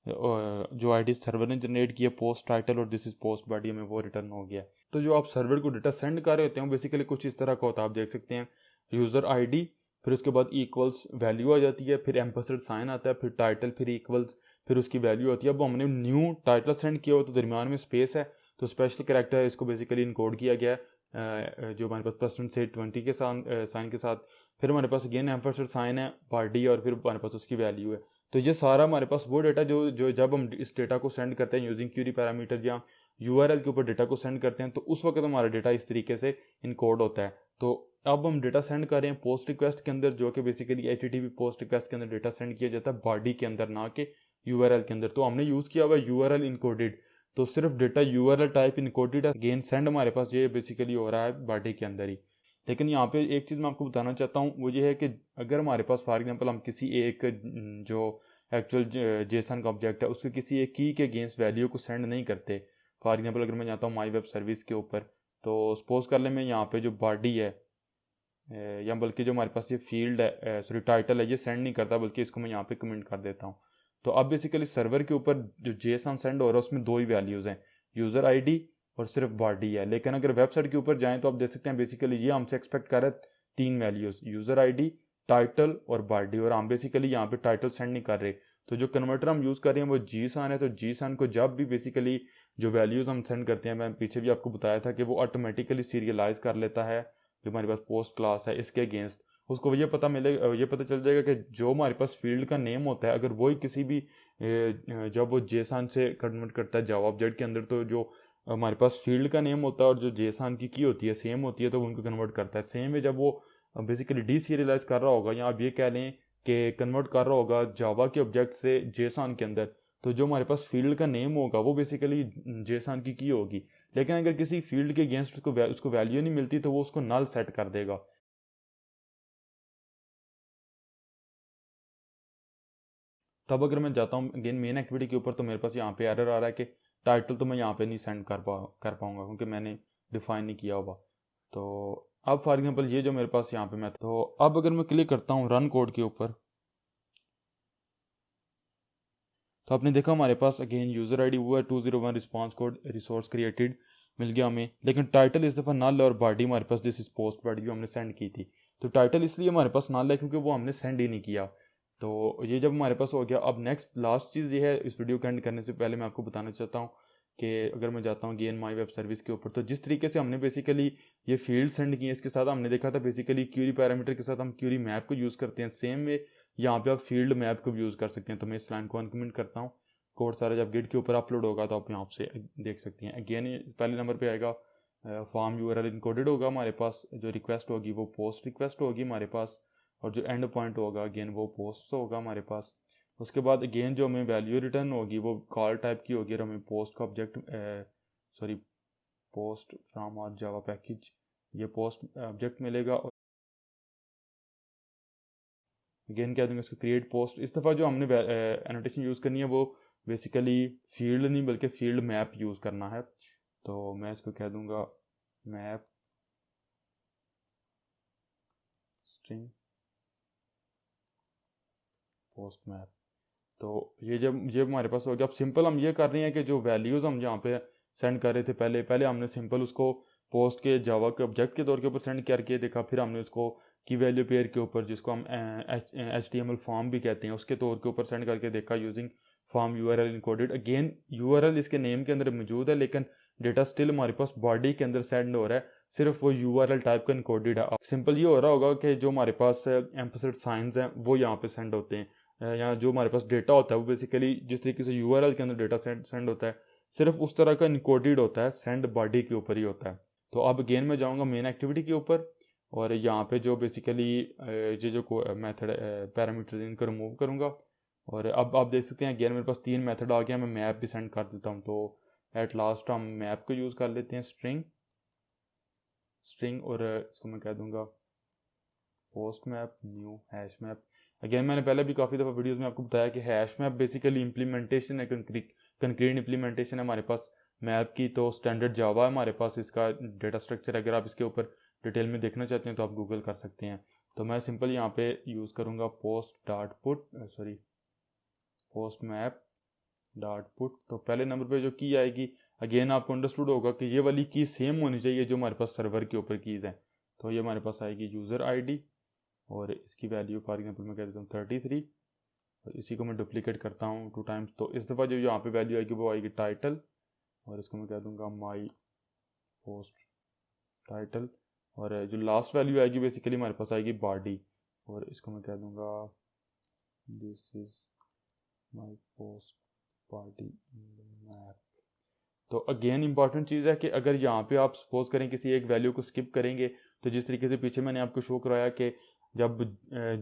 जो ID सर्वर ने जनरेट किया पोस्ट टाइटल और दिस इज पोस्ट बॉडी, में वो रिटर्न हो गया। तो जो आप सर्वर को डेटा सेंड कर रहे होते हैं बेसिकली कुछ इस तरह का होता है। आप देख सकते हैं यूज़र ID, फिर उसके बाद इक्वल्स वैल्यू आ जाती है, फिर एम्परसेंड साइन आता है, फिर टाइटल, फिर इक्वल्स, फिर उसकी वैल्यू आती है। अब हमने न्यू टाइटल सेंड किया हो तो दरमियान में स्पेस है, तो स्पेशल कैरेक्टर है, इसको बेसिकली इनकोड किया गया है जो हमारे पास +20 के साइन के साथ। फिर हमारे पास अगेन एम्परसेंड साइन है पार्टी, और फिर हमारे पास उसकी वैल्यू है। तो ये सारा हमारे पास वो डेटा जो जो जब हम इस डेटा को सेंड करते हैं यूजिंग क्यूरी पैरामीटर या URL के ऊपर डेटा को सेंड करते हैं, तो उस वक्त हमारा डेटा इस तरीके से इनकोड होता है। तो अब हम डेटा सेंड कर रहे हैं पोस्ट रिक्वेस्ट के अंदर, जो कि बेसिकली HTTP पोस्ट रिक्वेस्ट के अंदर डेटा सेंड किया जाता है बॉडी के अंदर, ना कि URL के अंदर। तो हमने यूज़ किया हुआ URL इनकोडेड, तो सिर्फ डेटा URL टाइप इनकोडेड है, अगेन सेंड हमारे पास ये बेसिकली हो रहा है बॉडी के अंदर ही। लेकिन यहाँ पे एक चीज़ मैं आपको बताना चाहता हूँ, वो ये है कि अगर हमारे पास फॉर एग्जांपल हम किसी एक जो एक्चुअल जेसन का ऑब्जेक्ट है उसके किसी एक की के अगेंस्ट वैल्यू को सेंड नहीं करते, फॉर एग्जांपल अगर मैं जाता हूँ माई वेब सर्विस के ऊपर, तो सपोज कर ले मैं यहाँ पे जो बॉडी है या बल्कि जो हमारे पास ये फील्ड है सॉरी टाइटल है, ये सेंड नहीं करता, बल्कि इसको मैं यहाँ पे कमेंट कर देता हूँ। तो अब बेसिकली सर्वर के ऊपर जो जेसन सेंड हो रहा है उसमें दो ही वैल्यूज़ हैं, यूज़र ID और सिर्फ बॉडी है। लेकिन अगर वेबसाइट के ऊपर जाएं तो आप देख सकते हैं बेसिकली ये हमसे एक्सपेक्ट कर रहा है 3 वैल्यूज़, यूज़र ID, टाइटल और बॉडी, और हम बेसिकली यहाँ पे टाइटल सेंड नहीं कर रहे। तो जो कन्वर्टर हम यूज़ कर रहे हैं वो जीसन है। तो जीसन को जब भी बेसिकली जो वैल्यूज़ हम सेंड करते हैं, मैं पीछे भी आपको बताया था कि वो ऑटोमेटिकली सीरियलाइज कर लेता है जो हमारे पास पोस्ट क्लास है इसके अगेंस्ट। उसको ये पता चल जाएगा कि जो हमारे पास फील्ड का नेम होता है, अगर वही किसी भी जब वो जेसन से कन्वर्ट करता है जावा ऑब्जेक्ट के अंदर, तो जो हमारे पास फील्ड का नेम होता है और जो जेसन की होती है सेम होती है, तो वो उनको कन्वर्ट करता है। सेम है जब वो बेसिकली डीसीरियलाइज कर रहा होगा, या आप ये कह लें कि कन्वर्ट कर रहा होगा जावा के ऑब्जेक्ट से जेसन के अंदर, तो जो हमारे पास फील्ड का नेम होगा वो बेसिकली जेसन की होगी। लेकिन अगर किसी फील्ड के अगेंस्ट उसको वैल्यू नहीं मिलती तो वो उसको नल सेट कर देगा। तब अगर मैं जाता हूँ अगेन मेन एक्टिविटी के ऊपर, तो मेरे पास यहाँ पे एरर आ रहा है कि टाइटल तो मैं यहाँ पे नहीं सेंड कर पाऊँगा क्योंकि मैंने डिफाइन नहीं किया होगा। तो अब फॉर एग्जांपल ये जो मेरे पास यहाँ पे मैं, तो अब अगर मैं क्लिक करता हूँ रन कोड के ऊपर, तो आपने देखा हमारे पास अगेन यूज़र ID वो है 201 रिस्पांस कोड रिसोर्स क्रिएटेड मिल गया हमें। लेकिन टाइटल इस दफ़ा नल, और बॉडी हमारे पास दिस इज पोस्ट बॉडी जो हमने सेंड की थी। तो टाइटल इसलिए हमारे पास नल है क्योंकि वो हमने सेंड ही नहीं किया। तो ये जब हमारे पास हो गया, अब नेक्स्ट लास्ट चीज़ ये है, इस वीडियो को एंड करने से पहले मैं आपको बताना चाहता हूँ कि अगर मैं जाता हूँ अगेन माई वेब सर्विस के ऊपर, तो जिस तरीके से हमने बेसिकली ये फील्ड सेंड किए, इसके साथ हमने देखा था बेसिकली क्यूरी पैरामीटर के साथ हम क्यूरी मैप को यूज़ करते हैं। सेम वे यहाँ पे आप फील्ड मैप को भी यूज़ कर सकते हैं। तो मैं इस लाइन को अनकमेंट करता हूँ, कोड सारा जब गिट के ऊपर अपलोड होगा तो आप यहाँ से देख सकते हैं। अगेन पहले नंबर पे आएगा फॉर्म URL इनकोडेड होगा हमारे पास, जो रिक्वेस्ट होगी वो पोस्ट रिक्वेस्ट होगी हमारे पास, और जो एंड पॉइंट होगा अगेन वो पोस्ट होगा हमारे पास। उसके बाद अगेन जो हमें वैल्यू रिटर्न होगी वो कॉल टाइप की होगी, और हमें पोस्ट का ऑब्जेक्ट सॉरी पोस्ट फ्रॉम और जावा पैकेज, ये पोस्ट ऑब्जेक्ट मिलेगा। अगेन क्या दूंगा इसको क्रिएट पोस्ट। इस दफ़ा जो हमने एनोटेशन यूज़ करनी है वो बेसिकली फील्ड नहीं बल्कि फील्ड मैप यूज़ करना है। तो मैं इसको कह दूंगा मैप स्ट्रिंग पोस्ट मैप। तो ये जब हमारे पास हो गया, अब सिंपल हम ये कर रहे हैं कि जो वैल्यूज़ हम यहाँ पे सेंड कर रहे थे पहले हमने सिंपल उसको पोस्ट के जावा के ऑब्जेक्ट के तौर के ऊपर सेंड करके देखा, फिर हमने उसको की वैल्यू पेयर के ऊपर जिसको हम HTML फॉर्म भी कहते हैं उसके तौर के ऊपर सेंड करके देखा using form URL encoded. Again URL इसके नेम के अंदर मौजूद है, लेकिन डेटा स्टिल हमारे पास बॉडी के अंदर सेंड हो रहा है, सिर्फ वो URL टाइप का इनकोडेड है। सिंपल ये हो रहा होगा कि जो हमारे पास एम्परसेंड साइंस हैं वो यहाँ पे सेंड होते हैं, या जो हमारे पास डेटा होता है वो बेसिकली जिस तरीके से URL के अंदर डेटा सेंड होता है सिर्फ उस तरह का इनकोडेड होता है, सेंड बॉडी के ऊपर ही होता है। तो अब अगेन मैं जाऊँगा मेन एक्टिविटी के ऊपर, और यहाँ पे जो बेसिकली ये जो मेथड पैरामीटर्स इनको रिमूव करूँगा, और अब आप देख सकते हैं अगेन मेरे पास 3 मेथड आ गया। मैं मैप भी सेंड कर देता हूँ। तो एट लास्ट हम मैप को यूज़ कर लेते हैं, स्ट्रिंग और इसको मैं कह दूँगा post map new hash map. Again मैंने पहले भी काफ़ी दफ़ा वीडियोस में आपको बताया कि हैश मैप बेसिकली इम्प्लीमेंटेशन है, कंक्रीट इम्प्लीमेंटेशन है हमारे पास मैप की। तो स्टैंडर्ड जावा है हमारे पास इसका डेटा स्ट्रक्चर। अगर आप इसके ऊपर डिटेल में देखना चाहते हैं तो आप गूगल कर सकते हैं। तो मैं सिंपल यहाँ पे यूज़ करूँगा पोस्ट मैप डॉट पुट। तो पहले नंबर पे जो की आएगी, अगेन आपको अंडरस्टूड होगा कि ये वाली की सेम होनी चाहिए जो हमारे पास सर्वर के ऊपर कीज़ हैं। तो ये हमारे पास आएगी यूज़र आईडी और इसकी वैल्यू फॉर एग्जांपल मैं कह देता हूँ 33। और इसी को मैं डुप्लीकेट करता हूँ 2 टाइम्स। तो इस दफ़ा जो यहाँ पे वैल्यू आएगी वो आएगी टाइटल और इसको मैं कह दूँगा माई पोस्ट टाइटल। और जो लास्ट वैल्यू आएगी बेसिकली हमारे पास आएगी बॉडी और इसको मैं कह दूँगा this is my post body map. तो अगेन इंपॉर्टेंट चीज़ है कि अगर यहाँ पे आप सपोज करें किसी एक वैल्यू को स्किप करेंगे तो जिस तरीके से पीछे मैंने आपको शो कराया कि जब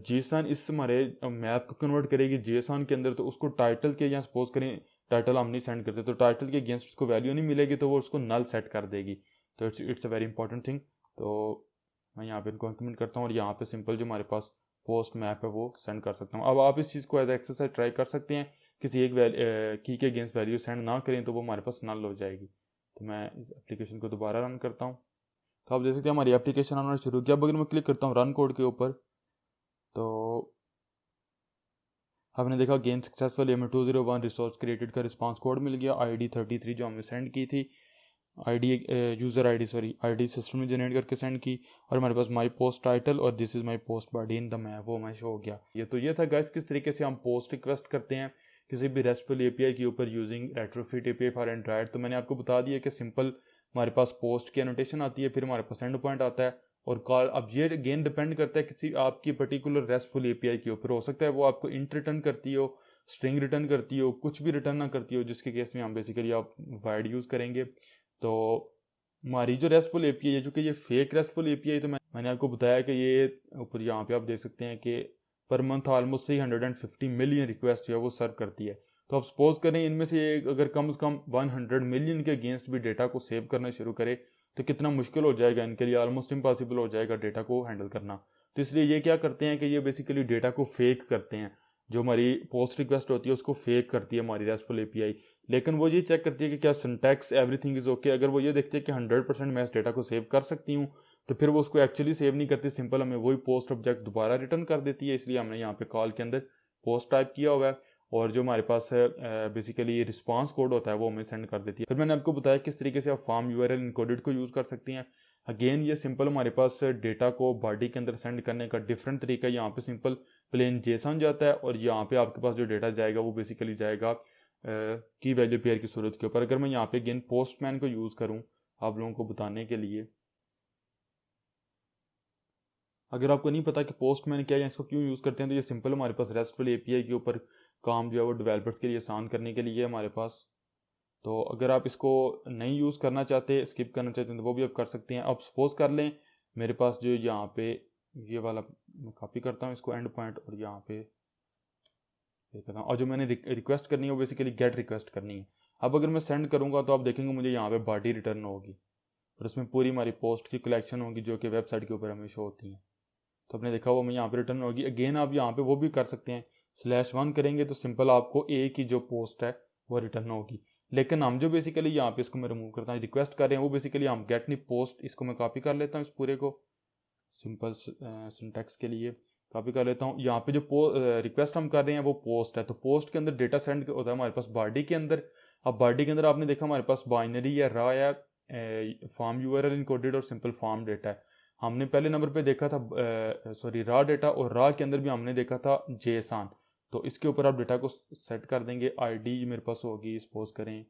जेसन इस हमारे मैप को कन्वर्ट करेगी जेसन के अंदर, तो उसको टाइटल के या सपोज करें टाइटल हम नहीं सेंड करते तो टाइटल के अगेंस्ट उसको वैल्यू नहीं मिलेगी तो वो उसको नल सेट कर देगी। तो it's a very important thing. तो मैं यहाँ पे इनको इंक्रीमेंट करता हूँ और यहाँ पे सिंपल जो हमारे पास पोस्ट मैप है वो सेंड कर सकता हूँ। अब आप इस चीज़ को एज एक्सरसाइज ट्राई कर सकते हैं, किसी एक की के अगेंस्ट वैल्यू सेंड ना करें तो वो हमारे पास नल हो जाएगी। तो मैं इस एप्लीकेशन को दोबारा रन करता हूँ। तो आप देख सकते हैं हमारी एप्लीकेशन आना शुरू किया। अब अगर मैं क्लिक करता हूँ रन कोड के ऊपर तो आपने देखा गेन सक्सेसफुल हमें 201 रिसोर्स क्रिएटेड का रिस्पांस कोड मिल गया। आईडी 33 जो हमने सेंड की थी, यूज़र आईडी सिस्टम में जनरेट करके सेंड की। और हमारे पास माई पोस्ट टाइटल और this is my post body in the map वो हमें शो हो गया। ये था गाइस किस तरीके से हम पोस्ट रिक्वेस्ट करते हैं किसी भी रेस्टफुल एपीआई के ऊपर using Retrofit API for Android. तो मैंने आपको बता दिया कि सिंपल हमारे पास पोस्ट की एनोटेशन आती है, फिर हमारे पास एंड पॉइंट आता है और कॉल। अब ये अगेन डिपेंड करता है किसी आपकी पर्टिकुलर रेस्टफुल एपीआई के ऊपर। हो सकता है वो आपको इंट रिटर्न करती हो, स्ट्रिंग रिटर्न करती हो, कुछ भी रिटर्न ना करती हो, जिसके केस में हम बेसिकली आप वाइड यूज़ करेंगे। तो हमारी जो रेस्टफुल एपीआई है, चूँकि ये फेक रेस्टफुल एपीआई, तो मैंने आपको बताया कि ये ऊपर यहाँ पे आप देख सकते हैं कि per month almost 350 million request जो है वो सर्व करती है। तो आप सपोज करें इनमें से अगर कम से कम 100 मिलियन के अगेंस्ट भी डेटा को सेव करना शुरू करे तो कितना मुश्किल हो जाएगा इनके लिए, ऑलमोस्ट इम्पॉसिबल हो जाएगा डेटा को हैंडल करना। तो इसलिए ये क्या करते हैं कि ये बेसिकली डेटा को फेक करते हैं। जो हमारी पोस्ट रिक्वेस्ट होती है उसको फेक करती है हमारी रेस्टफुल एपीआई, लेकिन वो ये चेक करती है कि क्या सिंटैक्स एवरीथिंग इज ओके। अगर वो ये देखती है कि 100% मैं इस डेटा को सेव कर सकती हूँ तो फिर वो उसको एक्चुअली सेव नहीं करती, सिंपल हमें वही पोस्ट ऑब्जेक्ट दोबारा रिटर्न कर देती है। इसलिए हमने यहाँ पे कॉल के अंदर पोस्ट टाइप किया हुआ है और जो हमारे पास बेसिकली रिस्पांस कोड होता है वो हमें सेंड कर देती है। फिर मैंने आपको बताया किस तरीके से आप फॉर्म यूआरएल इनकोडेड को यूज़ कर सकती हैं। अगेन ये सिंपल हमारे पास डेटा को बॉडी के अंदर सेंड करने का डिफरेंट तरीका है। यहाँ पे सिंपल प्लेन जेसन जाता है और यहाँ पे आपके पास जो डेटा जाएगा वो बेसिकली जाएगा की वैल्यू पेयर की सूरत के ऊपर। अगर मैं यहाँ पे अगेन पोस्टमैन को यूज़ करूँ आप लोगों को बताने के लिए, अगर आपको नहीं पता कि पोस्टमैन क्या है या इसको क्यों यूज़ करते हैं, तो ये सिंपल हमारे पास रेस्टफुल एपीआई के ऊपर काम जो है वो डेवलपर्स के लिए आसान करने के लिए हमारे पास। तो अगर आप इसको नहीं यूज़ करना चाहते, स्किप करना चाहते हैं तो वो भी आप कर सकते हैं। अब सपोज कर लें मेरे पास जो यहाँ पे ये वाला मैं कॉपी करता हूँ इसको एंड पॉइंट और यहाँ पे करता हूँ और जो मैंने रिक्वेस्ट करनी है वो बेसिकली गेट रिक्वेस्ट करनी है। अब अगर मैं सेंड करूँगा तो आप देखेंगे मुझे यहाँ पे बॉडी रिटर्न होगी और उसमें पूरी हमारी पोस्ट की कलेक्शन होगी जो कि वेबसाइट के ऊपर हमें शो होती हैं। तो आपने देखा वो हमें यहाँ पे रिटर्न होगी। अगेन आप यहाँ पे वो भी कर सकते हैं, /1 करेंगे तो सिंपल आपको ए की जो पोस्ट है वो रिटर्न होगी। लेकिन हम जो बेसिकली यहाँ पे इसको मैं रिमूव करता हूँ, रिक्वेस्ट कर रहे हैं वो बेसिकली हम गेट नी पोस्ट, इसको मैं कॉपी कर लेता हूँ इस पूरे को सिंपल सिंटैक्स के लिए कॉपी कर लेता हूँ। यहाँ पे जो रिक्वेस्ट हम कर रहे हैं वो पोस्ट है, तो पोस्ट के अंदर डेटा सेंड होता है हमारे पास बॉडी के अंदर। अब बॉडी के अंदर आपने देखा हमारे पास बाइनरी या रा या फॉर्म यूआरएल इनकोडेड और सिंपल फॉर्म डेटा है। हमने पहले नंबर पे देखा था रा डेटा और रा के अंदर भी हमने देखा था जेसन। तो इसके ऊपर आप डेटा को सेट कर देंगे। आईडी मेरे पास होगी सपोज करें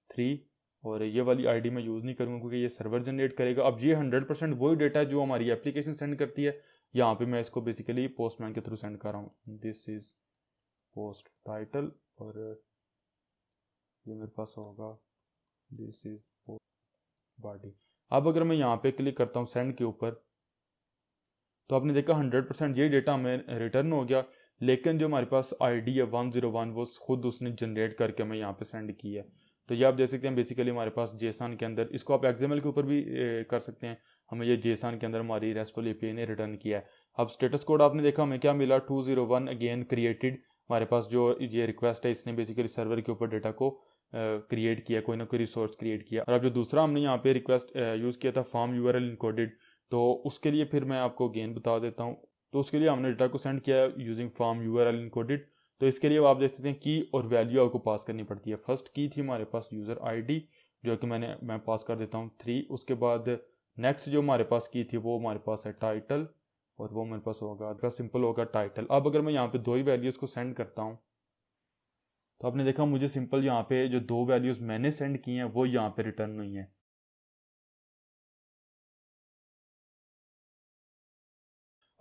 3 और ये वाली आईडी मैं यूज़ नहीं करूँगा क्योंकि ये सर्वर जनरेट करेगा। अब ये 100% वही डेटा जो हमारी एप्लीकेशन सेंड करती है, यहाँ पे मैं इसको बेसिकली पोस्टमैन के थ्रू सेंड कर रहा हूँ। दिस इज़ पोस्ट टाइटल और ये मेरे पास होगा दिस इज़ पोस्ट बॉडी। अब अगर मैं यहाँ पे क्लिक करता हूँ सेंड के ऊपर तो आपने देखा 100% ये डेटा हमें रिटर्न हो गया। लेकिन जो हमारे पास आईडी है 101 वो खुद उसने जनरेट करके हमें यहाँ पे सेंड की है। तो ये आप देख सकते हैं बेसिकली हमारे पास जेसन के अंदर, इसको आप एक्सएमएल के ऊपर भी कर सकते हैं। हमें ये जेसन के अंदर हमारी रेस्टफुल एपीआई ने रिटर्न किया है। अब स्टेटस कोड आपने देखा हमें क्या मिला, 201 अगेन क्रिएटेड। हमारे पास जो ये रिक्वेस्ट है इसने बेसिकली सर्वर के ऊपर डेटा को क्रिएट किया, कोई ना कोई रिसोर्स क्रिएट किया। और अब जो दूसरा हमने यहाँ पे रिक्वेस्ट यूज़ किया था फॉर्म यूआरएल इनकोडेड, तो उसके लिए फिर मैं आपको अगेन बता देता हूँ। तो उसके लिए हमने डेटा को सेंड किया यूजिंग फॉर्म यूआरएल इनकोडेड। तो इसके लिए आप देख सकते हैं की और वैल्यू आपको पास करनी पड़ती है। फर्स्ट की थी हमारे पास यूज़र आईडी, जो कि मैं पास कर देता हूँ 3। उसके बाद नेक्स्ट जो हमारे पास की थी वो हमारे पास है टाइटल, और वो मेरे पास होगा सिंपल होगा टाइटल। अब अगर मैं यहाँ पे 2 ही वैल्यूज़ को सेंड करता हूँ तो आपने देखा मुझे सिंपल यहाँ पे जो 2 वैल्यूज़ मैंने सेंड की हैं वो यहाँ पे रिटर्न हुई हैं।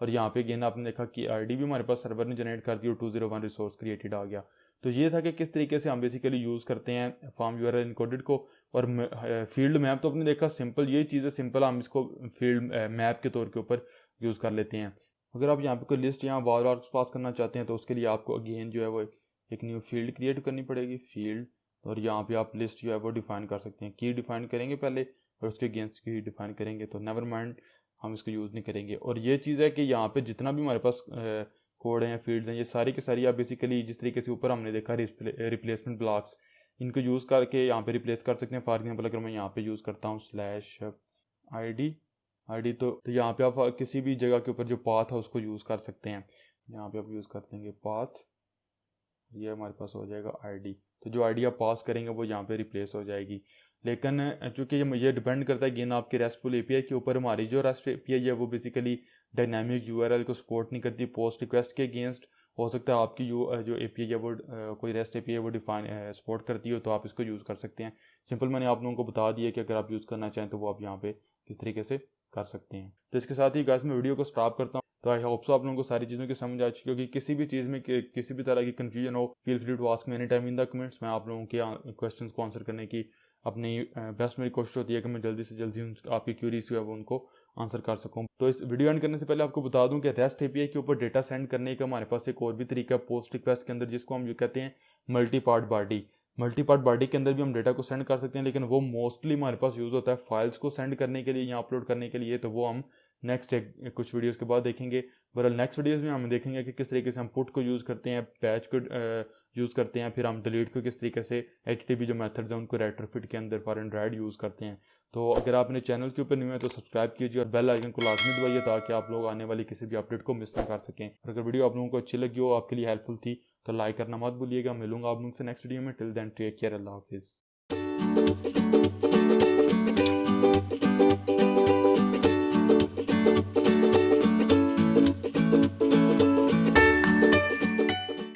और यहाँ पे अगेन आपने देखा कि आईडी भी हमारे पास सर्वर ने जनरेट कर दी और 201 रिसोर्स क्रिएटेड आ गया। तो ये था कि किस तरीके से हम बेसिकली यूज़ करते हैं फॉर्म यूआरएल इनकोडेड को। और फील्ड मैप तो आपने देखा सिंपल, ये चीज़ है सिंपल, हम इसको फील्ड मैप के तौर के ऊपर यूज़ कर लेते हैं। अगर आप यहाँ पे कोई लिस्ट यहाँ बार बार पास करना चाहते हैं तो उसके लिए आपको अगेन जो है वो एक न्यू फील्ड क्रिएट करनी पड़ेगी, फील्ड। और यहाँ पे आप लिस्ट जो है वो डिफाइन कर सकते हैं। की डिफाइन करेंगे पहले और उसके अगेंस्ट की डिफाइन करेंगे, तो नेवर माइंड हम इसको यूज़ नहीं करेंगे। और ये चीज़ है कि यहाँ पे जितना भी हमारे पास कोड हैं, फील्ड्स हैं, ये सारी की सारी आप बेसिकली जिस तरीके से ऊपर हमने देखा रिप्लेसमेंट ब्लॉक्स, इनको यूज़ करके यहाँ पे रिप्लेस कर सकते हैं। फॉर एग्जाम्पल अगर मैं यहाँ पे यूज़ करता हूँ /ID तो यहाँ पे आप किसी भी जगह के ऊपर जो पाथ है उसको यूज़ कर सकते हैं। यहाँ पे आप यूज़ कर देंगे पाथ, ये हमारे पास हो जाएगा आईडी। तो जो आईडी आप पास करेंगे वो यहाँ पे रिप्लेस हो जाएगी। लेकिन चूंकि ये डिपेंड करता है गेन आपके रेस्टफुल एपीआई के ऊपर। हमारी जो रेस्ट एपीआई है वो बेसिकली डायनामिक यूआरएल को सपोर्ट नहीं करती पोस्ट रिक्वेस्ट के अगेंस्ट। हो सकता है आपकी जो एपीआई है वो कोई रेस्ट एपीआई वो डिफाइन सपोर्ट करती हो, तो आप इसको यूज़ कर सकते हैं। सिंपल मैंने आप लोगों को बता दिया कि अगर आप यूज़ करना चाहें तो वो आप यहाँ पे किस तरीके से कर सकते हैं। तो इसके साथ ही गाइस मैं वीडियो को स्टॉप करता हूँ। तो आई होप सो आप लोगों को सारी चीज़ों की समझ आ चुकी होगी। किसी भी चीज़ में किसी भी तरह की कन्फ्यूजन हो, feel free to ask me any time in the comments. मैं आप लोगों के क्वेश्चंस को आंसर करने की अपनी बेस्ट मेरी कोशिश होती है कि मैं जल्दी से जल्दी आपकी क्यूरीज जो है वो उनको आंसर कर सकूं। तो इस वीडियो एंड करने से पहले आपको बता दूं कि रेस्ट एपीआई के ऊपर डेटा सेंड करने का हमारे पास एक और भी तरीका है पोस्ट रिक्वेस्ट के अंदर, जिसको हम जो कहते हैं मल्टी पार्ट बॉडी के अंदर भी हम डेटा को सेंड कर सकते हैं। लेकिन वो मोस्टली हमारे पास यूज़ होता है फाइल्स को सेंड करने के लिए या अपलोड करने के लिए। तो वो हम नेक्स्ट कुछ वीडियोस के बाद देखेंगे। बहरहाल नेक्स्ट वीडियोस में हम देखेंगे कि किस तरीके से हम पुट को यूज़ करते हैं, पैच को यूज़ करते हैं, फिर हम डिलीट को किस तरीके से HTTP जो मेथड्स हैं उनको रेट्रोफिट के अंदर फॉर एंड्रॉइड यूज़ करते हैं। तो अगर आप अपने चैनल के ऊपर न्यू है तो सब्सक्राइब कीजिए और बेल आइकन को लाजमी दबाइए ताकि आप लोग आने वाली किसी भी अपडेट को मिस ना कर सकें। और अगर वीडियो आप लोगों को अच्छी लगी हो, आपके लिए हेल्पफुल थी, तो लाइक करना मत भूलिएगा। मिलूंगा आप लोगों से नेक्स्ट वीडियो में। टिल देन टेक केयर, अल्लाह हाफिज़।